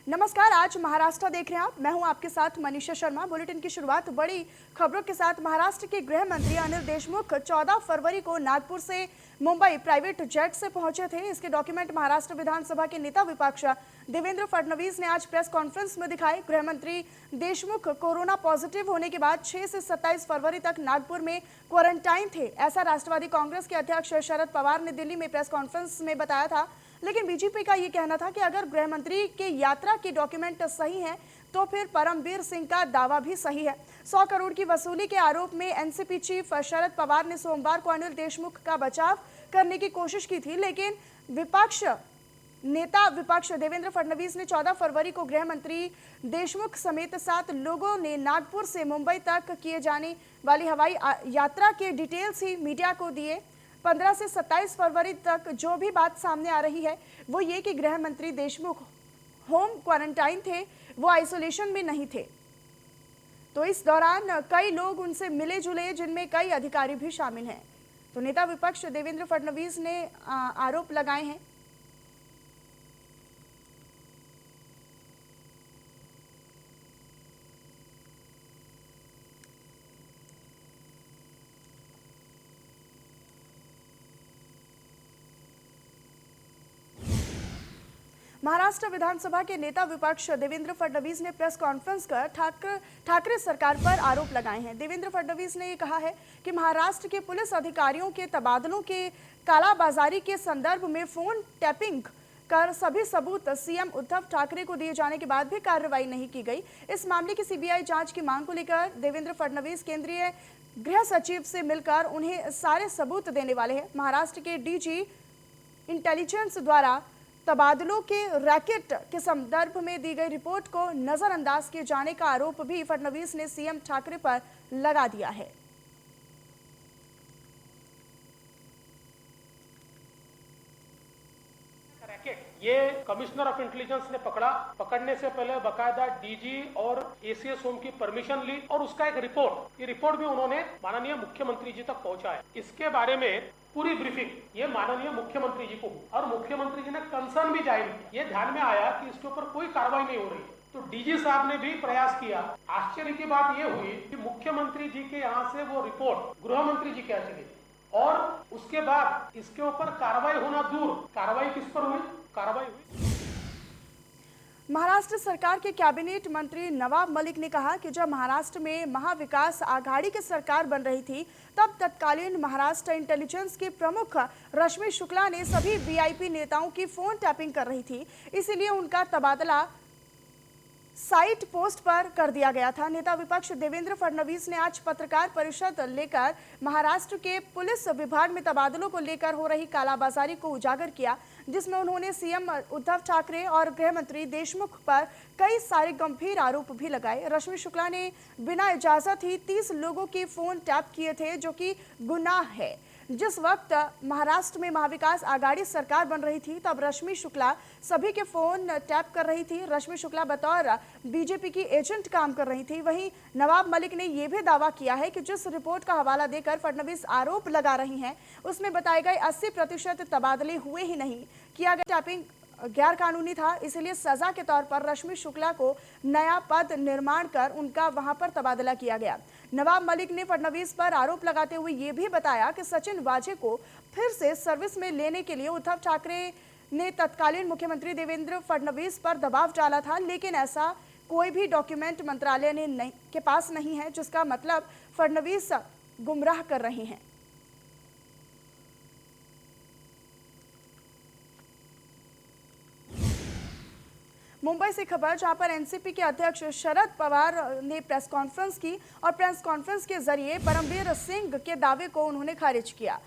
नमस्कार, आज महाराष्ट्र देख रहे हैं आप। मैं हूं आपके साथ मनीषा शर्मा। बुलेटिन की शुरुआत बड़ी खबरों के साथ। महाराष्ट्र के गृह मंत्री अनिल देशमुख 14 फरवरी को नागपुर से मुंबई प्राइवेट जेट से पहुंचे थे। इसके डॉक्यूमेंट महाराष्ट्र विधानसभा के नेता विपक्ष देवेंद्र फडणवीस ने आज प्रेस कॉन्फ्रेंस में दिखाए। गृह मंत्री देशमुख कोरोना पॉजिटिव होने के बाद 6 से 27 फरवरी तक नागपुर में क्वारंटाइन थे। ऐसा राष्ट्रवादी कांग्रेस के अध्यक्ष शरद पवार ने दिल्ली में प्रेस कॉन्फ्रेंस में बताया था। लेकिन बीजेपी का ये कहना था कि अगर गृह मंत्री के यात्रा के डॉक्यूमेंट सही हैं तो फिर परमबीर सिंह का दावा भी सही है। 100 करोड़ की वसूली के आरोप में एनसीपी चीफ शरद पवार ने सोमवार को अनिल देशमुख का बचाव करने की कोशिश की थी, लेकिन नेता विपक्ष देवेंद्र फडणवीस ने 14 फरवरी को गृह मंत्री देशमुख समेत 7 लोगों ने नागपुर से मुंबई तक किए जाने वाली हवाई यात्रा के डिटेल्स ही मीडिया को दिए। 15 से 27 फरवरी तक जो भी बात सामने आ रही है वो ये कि गृह मंत्री देशमुख होम क्वारंटाइन थे, वो आइसोलेशन में नहीं थे। तो इस दौरान कई लोग उनसे मिले जुले, जिनमें कई अधिकारी भी शामिल हैं। तो नेता विपक्ष देवेंद्र फडणवीस ने आरोप लगाए हैं। महाराष्ट्र विधानसभा के नेता विपक्ष देवेंद्र फडणवीस ने प्रेस कॉन्फ्रेंस कर ठाकरे सरकार पर आरोप लगाए हैं। देवेंद्र फडणवीस ने ये कहा है कि महाराष्ट्र के पुलिस अधिकारियों के तबादलों के कालाबाजारी के संदर्भ में फोन टैपिंग कर सभी सबूत सीएम उद्धव ठाकरे को दिए जाने के बाद भी कार्रवाई नहीं की गई। इस मामले की सीबीआई जांच की मांग को लेकर देवेंद्र फडणवीस केंद्रीय गृह सचिव से मिलकर उन्हें सारे सबूत देने वाले हैं। महाराष्ट्र के डीजी इंटेलिजेंस द्वारा तबादलों के रैकेट के संदर्भ में दी गई रिपोर्ट को नजरअंदाज किए जाने का आरोप भी फडणवीस ने सीएम ठाकरे पर लगा दिया है। ये कमिश्नर ऑफ इंटेलिजेंस ने पकड़ने से पहले बकायदा डीजी और एसीएस होम की परमिशन ली और उसका एक ये रिपोर्ट भी उन्होंने माननीय मुख्यमंत्री जी तक पहुंचाया। इसके बारे में पूरी ब्रीफिंग ये माननीय मुख्यमंत्री जी को और मुख्यमंत्री जी ने कंसर्न भी जाहिर किया। ये ध्यान में आया कि इसके ऊपर कोई कार्रवाई नहीं हो रही, तो डीजी साहब ने भी प्रयास किया। आश्चर्य की बात ये हुई कि मुख्यमंत्री जी के यहाँ से वो रिपोर्ट गृह मंत्री जी के यहाँ चली और उसके बाद इसके ऊपर कार्रवाई होना दूर, कार्रवाई किस पर हुई? कार्रवाई हुई। महाराष्ट्र सरकार के कैबिनेट मंत्री नवाब मलिक ने कहा कि जब महाराष्ट्र में महाविकास आघाड़ी की सरकार बन रही थी तब तत्कालीन महाराष्ट्र इंटेलिजेंस के प्रमुख रश्मि शुक्ला ने सभी वीआईपी नेताओं की फोन टैपिंग कर रही थी, इसीलिए उनका तबादला साइट पोस्ट पर कर दिया गया था। नेता विपक्ष देवेंद्र फडणवीस ने आज पत्रकार परिषद लेकर महाराष्ट्र के पुलिस विभाग में तबादलों को लेकर हो रही कालाबाजारी को उजागर किया, जिसमें उन्होंने सीएम उद्धव ठाकरे और गृह मंत्री देशमुख पर कई सारे गंभीर आरोप भी लगाए। रश्मि शुक्ला ने बिना इजाजत ही 30 लोगों की फोन टैप किए थे, जो कि गुनाह है। जिस वक्त महाराष्ट्र में महाविकास आघाड़ी सरकार बन रही थी तब रश्मि शुक्ला सभी के फोन टैप कर रही थी। रश्मि शुक्ला बतौर बीजेपी की एजेंट काम कर रही थी। वहीं नवाब मलिक ने यह भी दावा किया है कि जिस रिपोर्ट का हवाला देकर फडणवीस आरोप लगा रही हैं उसमें बताए गए 80% तबादले हुए ही नहीं, किया गया टैपिंग गैर कानूनी था, इसलिए सजा के तौर पर रश्मि शुक्ला को नया पद निर्माण कर उनका वहां पर तबादला किया गया। नवाब मलिक ने फडणवीस पर आरोप लगाते हुए ये भी बताया कि सचिन वाजे को फिर से सर्विस में लेने के लिए उद्धव ठाकरे ने तत्कालीन मुख्यमंत्री देवेंद्र फडणवीस पर दबाव डाला था, लेकिन ऐसा कोई भी डॉक्यूमेंट मंत्रालय के पास नहीं है, जिसका मतलब फडणवीस गुमराह कर रहे हैं। मुंबई से खबर, जहां पर एनसीपी के अध्यक्ष शरद पवार ने प्रेस कॉन्फ्रेंस की और प्रेस कॉन्फ्रेंस के जरिए परमबीर सिंह के दावे को उन्होंने खारिज किया।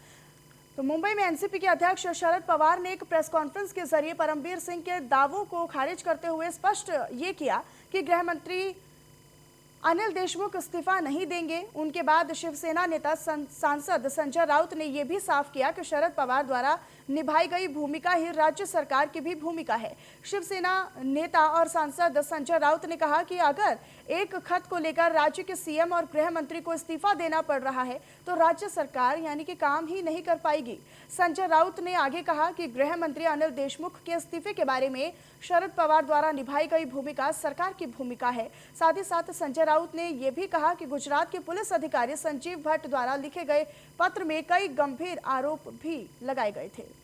तो मुंबई में एनसीपी के अध्यक्ष शरद पवार ने एक प्रेस कॉन्फ्रेंस के जरिए परमबीर सिंह के दावों को खारिज करते हुए स्पष्ट ये किया कि गृह मंत्री अनिल देशमुख इस्तीफा नहीं देंगे। उनके बाद शिवसेना नेता सांसद संजय राउत ने यह भी साफ किया कि शरद पवार द्वारा निभाई गई भूमिका ही राज्य सरकार की भी भूमिका है। शिवसेना नेता और सांसद संजय राउत ने कहा कि अगर एक खत को लेकर राज्य के सीएम और गृह मंत्री को इस्तीफा देना पड़ रहा है तो राज्य सरकार यानी कि काम ही नहीं कर पाएगी। संजय राउत ने आगे कहा कि गृह मंत्री अनिल देशमुख के इस्तीफे के बारे में शरद पवार द्वारा निभाई गई भूमिका सरकार की भूमिका है। साथ ही साथ संजय राउत ने यह भी कहा कि गुजरात के पुलिस अधिकारी संजीव भट्ट द्वारा लिखे गए पत्र में कई गंभीर आरोप भी लगाए गए थे।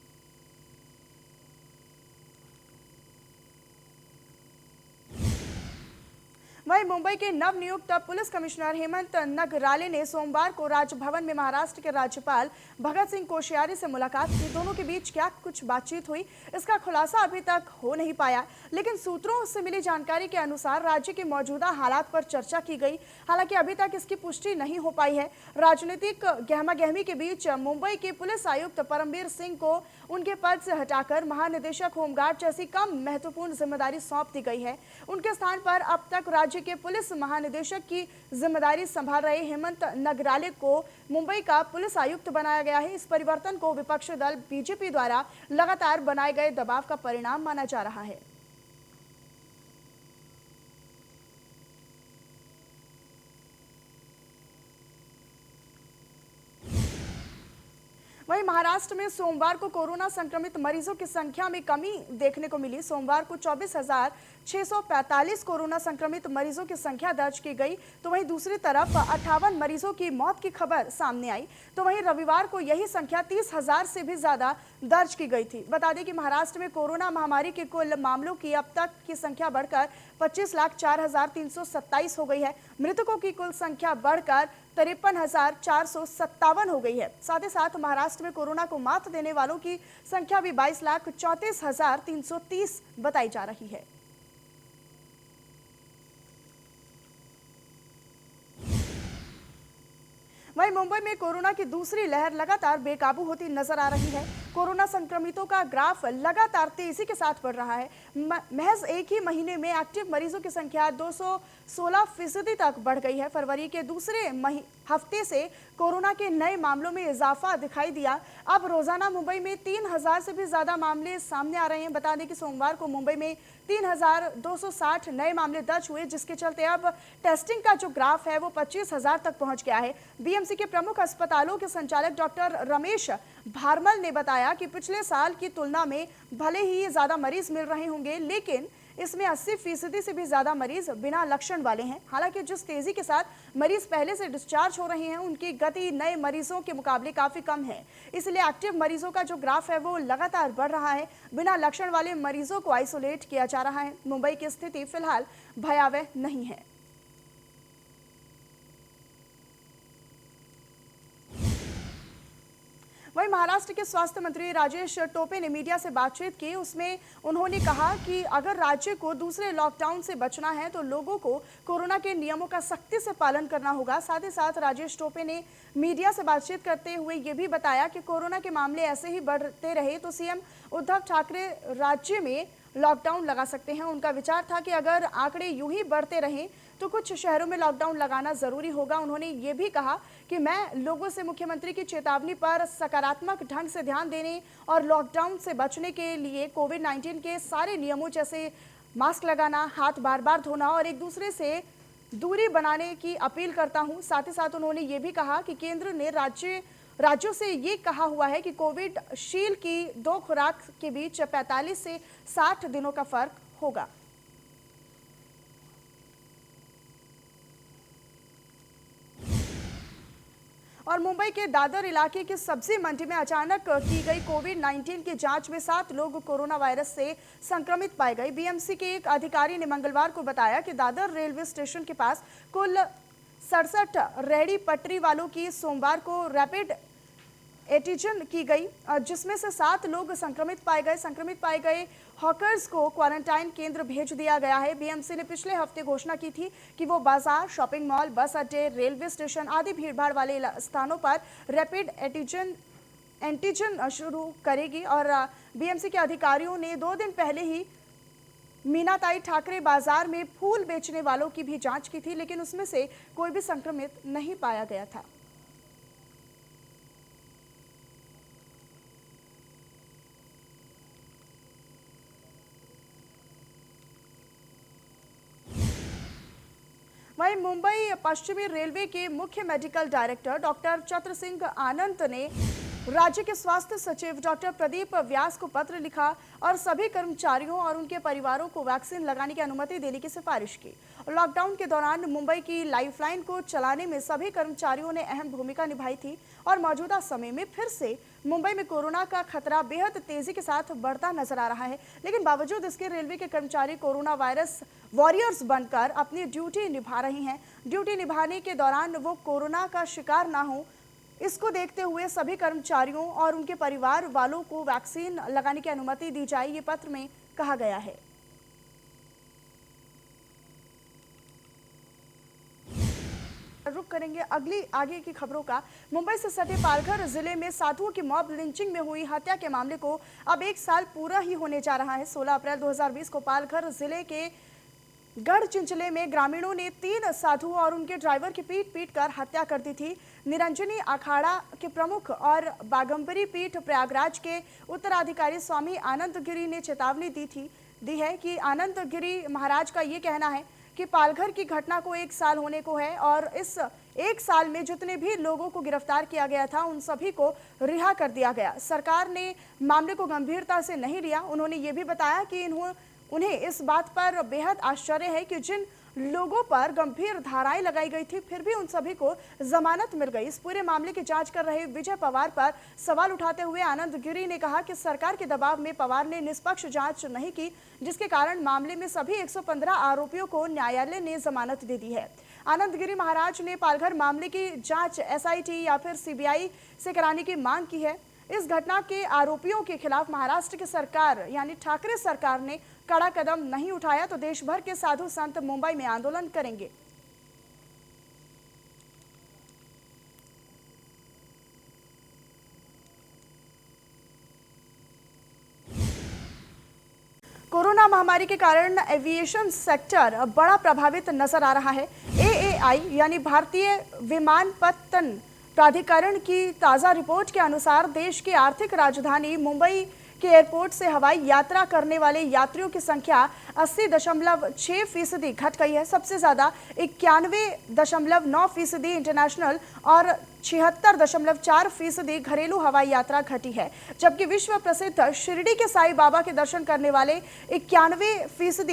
वहीं मुंबई के नवनियुक्त पुलिस कमिश्नर हेमंत नगराले ने सोमवार को राजभवन में महाराष्ट्र के राज्यपाल भगत सिंह कोश्यारी से मुलाकात की। दोनों के बीच क्या कुछ बातचीत हुई, इसका खुलासा अभी तक हो नहीं पाया, लेकिन सूत्रों से मिली जानकारी के अनुसार राज्य के मौजूदा हालात पर चर्चा की गई। हालांकि अभी तक इसकी पुष्टि नहीं हो पाई है। राजनीतिक गहमागहमी के बीच मुंबई के पुलिस आयुक्त परमबीर सिंह को उनके पद से हटाकर महानिदेशक होमगार्ड जैसी कम महत्वपूर्ण जिम्मेदारी सौंप दी गई है। उनके स्थान पर अब तक राज्य के पुलिस महानिदेशक की जिम्मेदारी संभाल रहे हेमंत नगराले को मुंबई का पुलिस आयुक्त बनाया गया है। इस परिवर्तन को विपक्षी दल बीजेपी द्वारा लगातार बनाए गए दबाव का परिणाम माना जा रहा है। वहीं महाराष्ट्र में सोमवार को कोरोना संक्रमित मरीजों की संख्या में कमी देखने को मिली। सोमवार को 24,645 कोरोना संक्रमित मरीजों की संख्या दर्ज की गई, तो वहीं दूसरी तरफ 58 मरीजों की मौत की खबर सामने आई। तो वहीं रविवार को यही संख्या 30,000 से भी ज्यादा दर्ज की गई थी। बता दें कि महाराष्ट्र में कोरोना महामारी के कुल मामलों की अब तक की संख्या बढ़कर 25,04,327 हो गई है। मृतकों की कुल संख्या बढ़कर 53,457 हो गई है। साथ ही साथ महाराष्ट्र में कोरोना को मात देने वालों की संख्या भी 22,34,330 बताई जा रही है। वहीं मुंबई में कोरोना की दूसरी लहर लगातार बेकाबू होती नजर आ रही है। कोरोना संक्रमितों का ग्राफ लगातार तेजी के साथ बढ़ रहा है। महज एक ही महीने में एक्टिव मरीजों की संख्या 216% तक बढ़ गई है। फरवरी के दूसरे हफ्ते से कोरोना के नए मामलों में इजाफा दिखाई दिया। अब रोजाना मुंबई में 3,000 से भी ज्यादा मामले सामने आ रहे हैं। बता दें कि सोमवार को मुंबई में 3,260 नए मामले दर्ज हुए, जिसके चलते अब टेस्टिंग का जो ग्राफ है वो 25,000 तक पहुंच गया है। बीएमसी के प्रमुख अस्पतालों के संचालक डॉक्टर रमेश भारमल ने बताया कि पिछले साल की तुलना में भले ही ज्यादा मरीज मिल रहे होंगे, लेकिन इसमें 80% से भी ज्यादा मरीज बिना लक्षण वाले हैं। हालांकि जिस तेजी के साथ मरीज पहले से डिस्चार्ज हो रहे हैं, उनकी गति नए मरीजों के मुकाबले काफी कम है। इसलिए एक्टिव मरीजों का जो ग्राफ है वो लगातार बढ़ रहा है। बिना लक्षण वाले मरीजों को आइसोलेट किया जा रहा है। मुंबई की स्थिति फिलहाल भयावह नहीं है। वहीं महाराष्ट्र के स्वास्थ्य मंत्री राजेश टोपे ने मीडिया से बातचीत की। उसमें उन्होंने कहा कि अगर राज्य को दूसरे लॉकडाउन से बचना है तो लोगों को कोरोना के नियमों का सख्ती से पालन करना होगा। साथ ही साथ राजेश टोपे ने मीडिया से बातचीत करते हुए ये भी बताया कि कोरोना के मामले ऐसे ही बढ़ते रहे तो सीएम उद्धव ठाकरे राज्य में लॉकडाउन लगा सकते हैं। उनका विचार था कि अगर आंकड़े यूं ही बढ़ते रहें तो कुछ शहरों में लॉकडाउन लगाना जरूरी होगा। उन्होंने ये भी कहा कि मैं लोगों से मुख्यमंत्री की चेतावनी पर सकारात्मक ढंग से ध्यान देने और लॉकडाउन से बचने के लिए कोविड-19 के सारे नियमों जैसे मास्क लगाना, हाथ बार बार धोना और एक दूसरे से दूरी बनाने की अपील करता हूं। साथ ही साथ उन्होंने ये भी कहा कि केंद्र ने राज्यों से ये कहा हुआ है कि कोविशील्ड की 2 खुराक के बीच 45 से 60 दिनों का फर्क होगा। और मुंबई के दादर इलाके की सब्जी मंडी में अचानक की गई कोविड-19 की जांच में 7 लोग कोरोना वायरस से संक्रमित पाए गए। बीएमसी के एक अधिकारी ने मंगलवार को बताया कि दादर रेलवे स्टेशन के पास कुल 67 रेहड़ी पटरी वालों की सोमवार को रैपिड एंटीजन की गई, जिसमें से 7 लोग संक्रमित पाए गए हॉकर्स को क्वारंटाइन केंद्र भेज दिया गया है। बीएमसी ने पिछले हफ्ते घोषणा की थी कि वो बाजार, शॉपिंग मॉल, बस अड्डे, रेलवे स्टेशन आदि भीड़भाड़ वाले स्थानों पर रैपिड एंटीजन शुरू करेगी। और बीएमसी के अधिकारियों ने 2 दिन पहले ही मीनाताई ठाकरे बाजार में फूल बेचने वालों की भी जांच की थी, लेकिन उसमें से कोई भी संक्रमित नहीं पाया गया था। वहीं मुंबई पश्चिमी रेलवे के मुख्य मेडिकल डायरेक्टर डॉक्टर चत्र सिंह आनंद ने राज्य के स्वास्थ्य सचिव डॉक्टर प्रदीप व्यास को पत्र लिखा और सभी कर्मचारियों और उनके परिवारों को वैक्सीन लगाने की अनुमति देने की सिफारिश की। लॉकडाउन के दौरान मुंबई की लाइफलाइन को चलाने में सभी कर्मचारियों ने अहम भूमिका निभाई थी और मौजूदा समय में फिर से मुंबई में कोरोना का खतरा बेहद तेजी के साथ बढ़ता नजर आ रहा है। लेकिन बावजूद इसके रेलवे के कर्मचारी कोरोना वायरस वॉरियर्स बनकर अपनी ड्यूटी निभा रहे हैं। ड्यूटी निभाने के दौरान वो कोरोना का शिकार ना हो, इसको देखते हुए सभी कर्मचारियों और उनके परिवार वालों को वैक्सीन लगाने की अनुमति दी जाए, ये पत्र में कहा गया है। रुक करेंगे आगे की खबरों का। मुंबई से सटे पालघर जिले में साधुओं की मॉब लिंचिंग में हुई हत्या के मामले को अब 1 साल पूरा ही होने जा रहा है। 16 अप्रैल 2020 को पालघर जिले के गढ़चिंचले में ग्रामीणों ने 3 साधुओं और उनके ड्राइवर की पीट कर हत्या कर दी थी। निरंजनी अखाड़ा के प्रमुख और बागंबरी पीठ प्रयागराज के उत्तराधिकारी स्वामी आनंद गिरी ने चेतावनी दी है कि आनंद गिरी महाराज का ये कहना है कि पालघर की घटना को 1 साल होने को है और इस 1 साल में जितने भी लोगों को गिरफ्तार किया गया था उन सभी को रिहा कर दिया गया। सरकार ने मामले को गंभीरता से नहीं लिया। उन्होंने ये भी बताया कि उन्हें इस बात पर बेहद आश्चर्य है कि जिन लोगों पर गंभीर धाराएं लगाई गई थी फिर भी उन सभी को जमानत मिल गई। इस पूरे मामले की जांच कर रहे विजय पवार पर सवाल उठाते हुए आनंद गिरी ने कहा कि सरकार के दबाव में पवार ने निष्पक्ष जांच नहीं की, जिसके कारण मामले में सभी 115 आरोपियों को न्यायालय ने जमानत दे दी है। आनंद गिरी महाराज ने पालघर मामले की जांच SIT या फिर CBI से कराने की मांग की है। इस घटना के आरोपियों के खिलाफ महाराष्ट्र की सरकार यानी ठाकरे सरकार ने कड़ा कदम नहीं उठाया तो देश भर के साधु संत मुंबई में आंदोलन करेंगे। कोरोना महामारी के कारण एविएशन सेक्टर बड़ा प्रभावित नजर आ रहा है। AAI यानी भारतीय विमानपत्तन प्राधिकरण की ताज़ा रिपोर्ट के अनुसार देश की आर्थिक राजधानी मुंबई के एयरपोर्ट से हवाई यात्रा करने वाले यात्रियों की संख्या 80.6% घट गई है। सबसे ज़्यादा 91.9% इंटरनेशनल और 76.4% घरेलू हवाई यात्रा घटी है, जबकि विश्व प्रसिद्ध शिरडी के साईं बाबा के दर्शन करने वाले 91%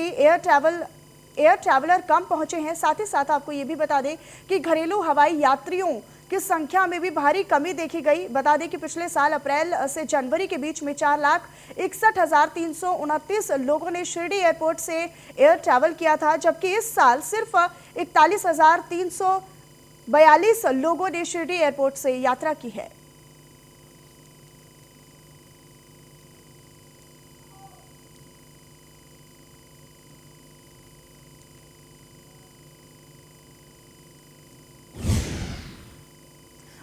एयर ट्रैवलर कम पहुंचे हैं। साथ ही साथ आपको ये भी बता दें कि घरेलू हवाई यात्रियों की संख्या में भी भारी कमी देखी गई। बता दें कि पिछले साल अप्रैल से जनवरी के बीच में 4,61,329 लोगों ने शिरडी एयरपोर्ट से एयर ट्रैवल किया था, जबकि इस साल सिर्फ 41,342 लोगों ने शिरडी एयरपोर्ट से यात्रा की है।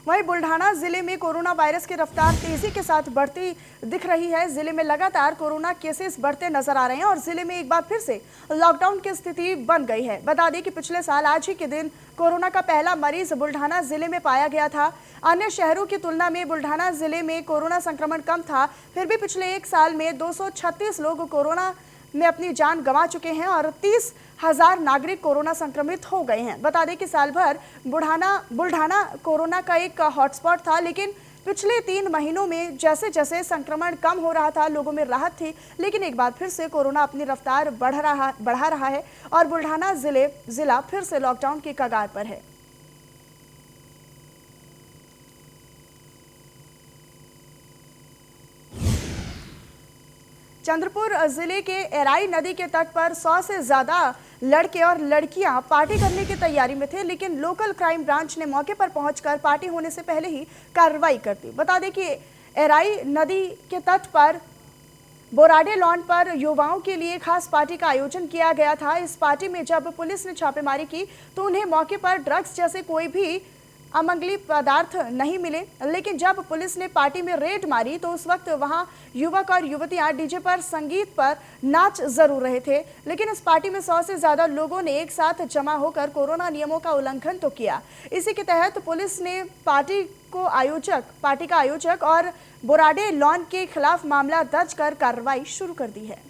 वहीं बुल्ढाना जिले में कोरोना वायरस की रफ्तार तेजी के साथ बढ़ती दिख रही है। जिले में लगातार कोरोना केसेस बढ़ते नजर आ रहे हैं और जिले में एक बार फिर से लॉकडाउन की स्थिति बन गई है। बता दें कि पिछले साल आज ही के दिन कोरोना का पहला मरीज बुल्ढाना जिले में पाया गया था। अन्य शहरों की तुलना में बुल्ढाना जिले में कोरोना संक्रमण कम था, फिर भी पिछले 1 साल में 236 लोग कोरोना में अपनी जान गंवा चुके हैं और 30,000 नागरिक कोरोना संक्रमित हो गए हैं। बता दें कि साल भर बुल्ढाना कोरोना का एक हॉटस्पॉट था, लेकिन पिछले 3 महीनों में जैसे जैसे संक्रमण कम हो रहा था, लोगों में राहत थी, लेकिन एक बार फिर से कोरोना अपनी रफ्तार बढ़ा रहा है और बुल्ढाना जिला फिर से लॉकडाउन की कगार पर है। चंद्रपुर जिले के एराई नदी के तट पर 100 से ज्यादा लड़के और लड़कियां पार्टी करने की तैयारी में थे, लेकिन लोकल क्राइम ब्रांच ने मौके पर पहुंचकर पार्टी होने से पहले ही कार्रवाई कर दी। बता दें कि एराई नदी के तट पर बोराडे लॉन पर युवाओं के लिए खास पार्टी का आयोजन किया गया था। इस पार्टी में जब पुलिस ने छापेमारी की तो उन्हें मौके पर ड्रग्स जैसे कोई भी अमंगली पदार्थ नहीं मिले, लेकिन जब पुलिस ने पार्टी में रेड मारी तो उस वक्त वहां युवक और युवतियां डीजे पर संगीत पर नाच जरूर रहे थे। लेकिन इस पार्टी में 100 से ज्यादा लोगों ने एक साथ जमा होकर कोरोना नियमों का उल्लंघन तो किया। इसी के तहत पुलिस ने पार्टी का आयोजक और बोराडे लॉन के खिलाफ मामला दर्ज कर कार्रवाई शुरू कर दी है।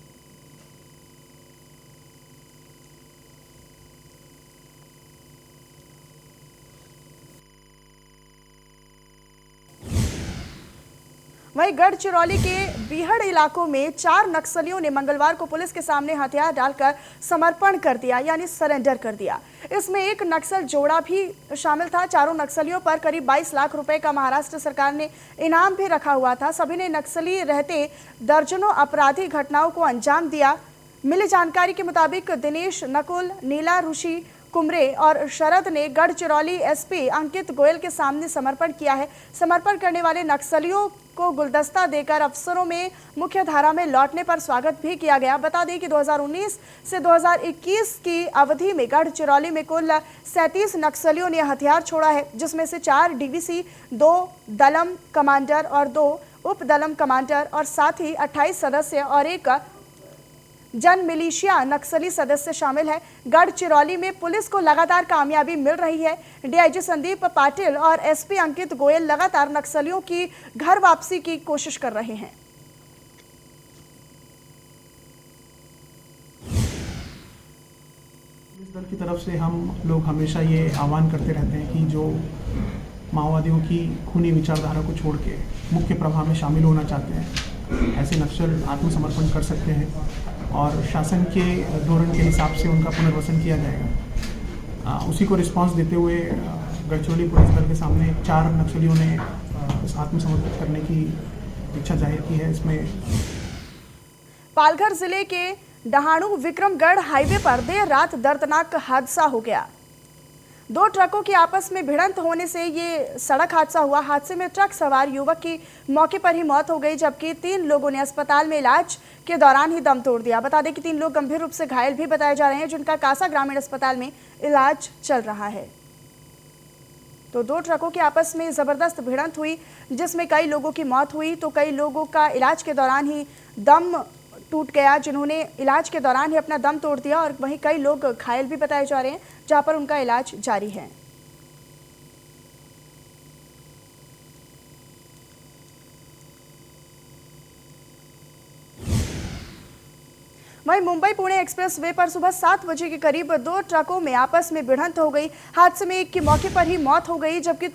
वहीं गढ़चिरौली के बीहड़ इलाकों में 4 नक्सलियों ने मंगलवार को पुलिस के सामने हथियार डालकर समर्पण कर दिया, यानी सरेंडर कर दिया। इसमें एक नक्सल जोड़ा भी शामिल था। चारों नक्सलियों पर करीब 22 लाख रुपए का महाराष्ट्र सरकार ने इनाम भी रखा हुआ था। सभी ने नक्सली रहते दर्जनों आपराधिक घटनाओं को अंजाम दिया। मिली जानकारी के मुताबिक दिनेश, नकुल, नीला, ऋषि कुमरे और शरद ने गढ़चिरौली एसपी अंकित गोयल के सामने समर्पण किया है। समर्पण करने वाले नक्सलियों को गुलदस्ता देकर अफसरों में मुख्य धारा में लौटने पर स्वागत भी किया गया। बता दें कि 2019 से 2021 की अवधि में गढ़चिरौली में कुल 37 नक्सलियों ने हथियार छोड़ा है, जिसमें से 4 डीवीसी, 2 दलम कमांडर और 2 उप दलम कमांडर और साथ ही 28 सदस्य और एक जन मिलिशिया नक्सली सदस्य शामिल है। गढ़चिरौली में पुलिस को लगातार कामयाबी मिल रही है। डीआईजी संदीप पाटिल और एसपी अंकित गोयल लगातार नक्सलियों की घर वापसी की कोशिश कर रहे हैं। पुलिस दल की तरफ से हम लोग हमेशा ये आह्वान करते रहते हैं कि जो माओवादियों की खूनी विचारधारा को छोड़ के मुख्य प्रवाह में शामिल होना चाहते हैं, ऐसे नक्सल आत्मसमर्पण कर सकते हैं और शासन के धोरण के हिसाब से उनका पुनर्वसन किया जाएगा। उसी को रिस्पांस देते हुए गढ़चिरौली पुलिस दल के सामने 4 नक्सलियों ने आत्मसमर्पित करने की इच्छा जाहिर की है। इसमें पालघर जिले के डहाणू विक्रमगढ़ हाईवे पर देर रात दर्दनाक हादसा हो गया। 2 ट्रकों की आपस में भिड़ंत होने से ये सड़क हादसा हुआ। हादसे में ट्रक सवार युवक की मौके पर ही मौत हो गई, जबकि 3 लोगों ने अस्पताल में इलाज के दौरान ही दम तोड़ दिया। बता दें कि 3 लोग गंभीर रूप से घायल भी बताए जा रहे हैं, जिनका कासा ग्रामीण अस्पताल में इलाज चल रहा है। तो 2 ट्रकों की आपस में जबरदस्त भिड़ंत हुई, जिसमें कई लोगों की मौत हुई, तो कई लोगों का इलाज के दौरान ही दम टूट गया, जिन्होंने इलाज के दौरान ही अपना दम तोड़ दिया, और वहीं कई लोग घायल भी बताए जा रहे हैं, जहां पर उनका इलाज जारी है। वहीं मुंबई पुणे एक्सप्रेस वे पर सुबह 7 बजे के करीब 2 ट्रकों में आपस में भिड़ंत हो गई। हादसे में एक की मौके पर ही मौत हो गई, जबकि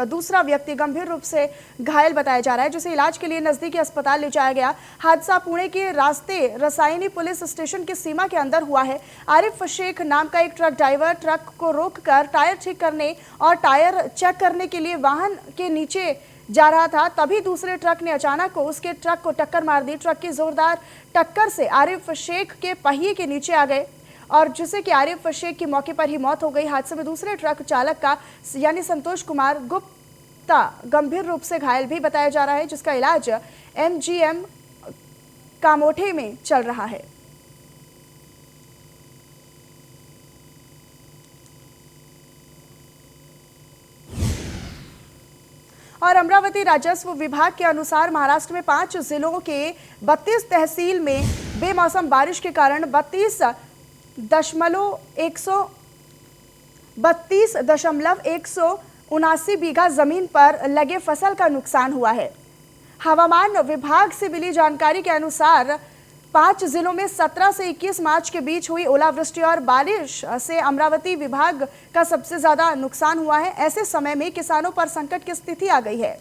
दूसरा व्यक्ति गंभीर रूप से घायल बताया जा रहा है, जिसे इलाज के लिए नजदीकी अस्पताल ले जाया गया। हादसा पुणे के रास्ते रसायनी पुलिस स्टेशन की सीमा के अंदर हुआ है। आरिफ शेख नाम का एक ट्रक ड्राइवर ट्रक को रोककर टायर ठीक करने और टायर चेक करने के लिए वाहन के नीचे जा रहा था, तभी दूसरे ट्रक ने अचानक उसके ट्रक को टक्कर मार दी। ट्रक की जोरदार टक्कर से आरिफ शेख के पहिए के नीचे आ गए, और जिससे कि आरिफ शेख की मौके पर ही मौत हो गई। हादसे में दूसरे ट्रक चालक का यानी संतोष कुमार गुप्ता गंभीर रूप से घायल भी बताया जा रहा है, जिसका इलाज MGM कामोठे में चल रहा है। और अमरावती राजस्व विभाग के अनुसार महाराष्ट्र में 5 जिलों के 32 तहसील में बेमौसम बारिश के कारण 32.179 बीघा जमीन पर लगे फसल का नुकसान हुआ है। हवामान विभाग से मिली जानकारी के अनुसार 5 जिलों में 17 से 21 मार्च के बीच हुई ओलावृष्टि और बारिश से अमरावती विभाग का सबसे ज्यादा नुकसान हुआ है। ऐसे समय में किसानों पर संकट की स्थिति आ गई है।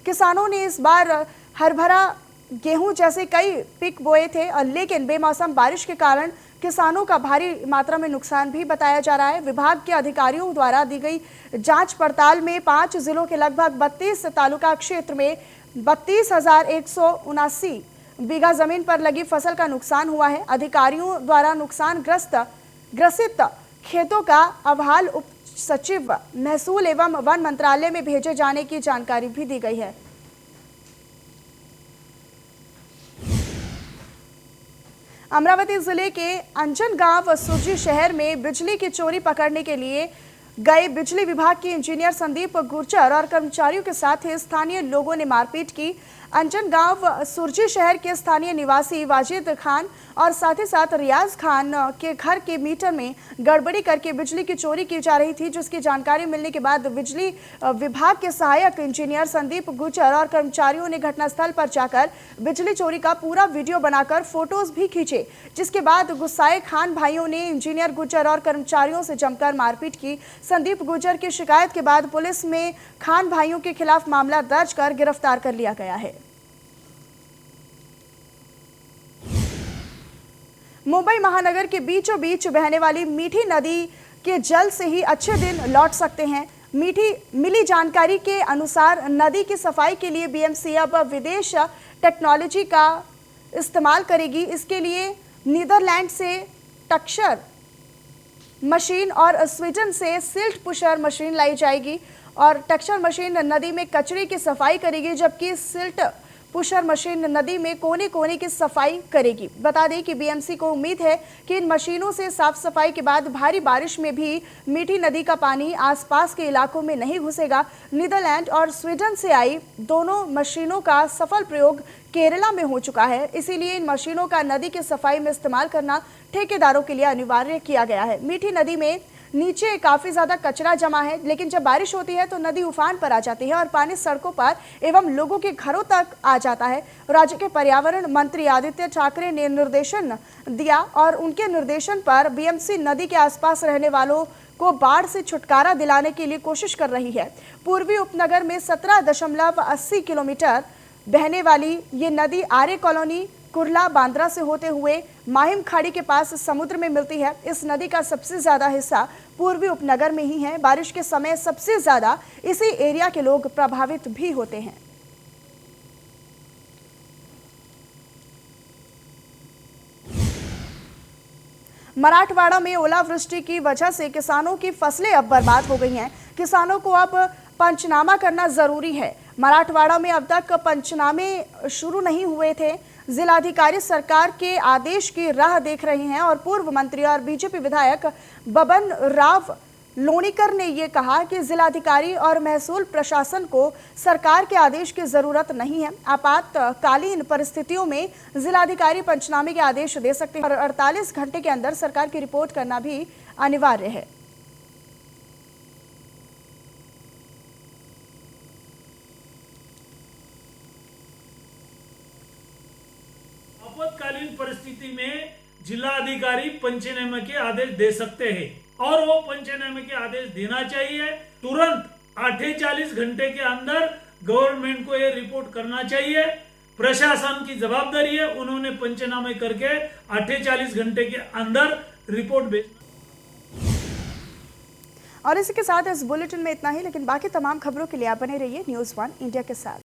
किसानों ने इस बार हरभरा, गेहूं जैसे कई पिक बोए थे, और लेकिन बेमौसम बारिश के कारण किसानों का भारी मात्रा में नुकसान भी बताया जा रहा है। विभाग के अधिकारियों द्वारा दी गई जांच पड़ताल में 5 जिलों के लगभग 32 तालुका क्षेत्र में 32,179 बीघा जमीन पर लगी फसल का नुकसान हुआ है। अधिकारियों द्वारा नुकसान ग्रसित खेतों का अहवाल उप सचिव महसूल एवं वन मंत्रालय में भेजे जाने की जानकारी भी दी गई है। अमरावती जिले के अंजन गांव सुरजी शहर में बिजली की चोरी पकड़ने के लिए गए बिजली विभाग के इंजीनियर संदीप गुर्जर और कर्मचारियों के साथ ही स्थानीय लोगों ने मारपीट की। अंजन गांव सुरजी शहर के स्थानीय निवासी वाजिद खान और साथ ही साथ रियाज खान के घर के मीटर में गड़बड़ी करके बिजली की चोरी की जा रही थी, जिसकी जानकारी मिलने के बाद बिजली विभाग के सहायक इंजीनियर संदीप गुर्जर और कर्मचारियों ने घटनास्थल पर जाकर बिजली चोरी का पूरा वीडियो बनाकर फोटोज भी खींचे, जिसके बाद गुस्साए खान भाइयों ने इंजीनियर गुर्जर और कर्मचारियों से जमकर मारपीट की। संदीप गुर्जर की शिकायत के बाद पुलिस में खान भाइयों के खिलाफ मामला दर्ज कर गिरफ्तार कर लिया गया है। मुंबई महानगर के बीचों बीच बहने वाली मीठी नदी के जल से ही अच्छे दिन लौट सकते हैं। मिली जानकारी के अनुसार नदी की सफाई के लिए बीएमसी अब विदेश टेक्नोलॉजी का इस्तेमाल करेगी। इसके लिए नीदरलैंड से टक्सर मशीन और स्वीडन से सिल्ट पुशर मशीन लाई जाएगी और टक्सर मशीन नदी में कचरे की सफाई करेगी, जबकि सिल्ट पुशर मशीन नदी में कोने कोने की सफाई करेगी। बता दें कि बीएमसी को उम्मीद है कि इन मशीनों से साफ सफाई के बाद भारी बारिश में भी मीठी नदी का पानी आसपास के इलाकों में नहीं घुसेगा। नीदरलैंड और स्वीडन से आई दोनों मशीनों का सफल प्रयोग केरला में हो चुका है, इसीलिए इन मशीनों का नदी की सफाई में इस्तेमाल करना ठेकेदारों के लिए अनिवार्य किया गया है। मीठी नदी में नीचे काफी ज्यादा कचरा जमा है, लेकिन जब बारिश होती है तो नदी उफान पर आ जाती है और पानी सड़कों पर एवं लोगों के घरों तक आ जाता है। राज्य के पर्यावरण मंत्री आदित्य ठाकरे ने निर्देशन दिया और उनके निर्देशन पर बीएमसी नदी के आसपास रहने वालों को बाढ़ से छुटकारा दिलाने के लिए कोशिश कर रही है। पूर्वी उपनगर में 17.80 किलोमीटर बहने वाली ये नदी आर्य कॉलोनी, कुर्ला, बांद्रा से होते हुए माहिम खाड़ी के पास समुद्र में मिलती है। इस नदी का सबसे ज्यादा हिस्सा पूर्वी उपनगर में ही है। बारिश के समय सबसे ज्यादा इसी एरिया के लोग प्रभावित भी होते हैं। मराठवाड़ा में ओलावृष्टि की वजह से किसानों की फसलें अब बर्बाद हो गई हैं। किसानों को अब पंचनामा करना जरूरी है। मराठवाड़ा में अब तक पंचनामे शुरू नहीं हुए थे। जिलाधिकारी सरकार के आदेश की राह देख रहे हैं और पूर्व मंत्री और बीजेपी विधायक बबन राव लोणीकर ने ये कहा कि जिलाधिकारी और महसूल प्रशासन को सरकार के आदेश की जरूरत नहीं है। आपातकालीन परिस्थितियों में जिलाधिकारी पंचनामे के आदेश दे सकते हैं और 48 घंटे के अंदर सरकार की रिपोर्ट करना भी अनिवार्य है। आपातकालीन परिस्थिति में जिलाधिकारी पंचनामे के आदेश दे सकते हैं और वो पंचनामे के आदेश देना चाहिए। तुरंत 48 घंटे के अंदर गवर्नमेंट को ये रिपोर्ट करना चाहिए। प्रशासन की जवाबदारी है, उन्होंने पंचनामे करके 48 घंटे के अंदर रिपोर्ट भेजना। और इसी के साथ इस बुलेटिन में इतना ही, लेकिन बाकी तमाम खबरों के लिए आप बने रहिए न्यूज़ 1 इंडिया के साथ।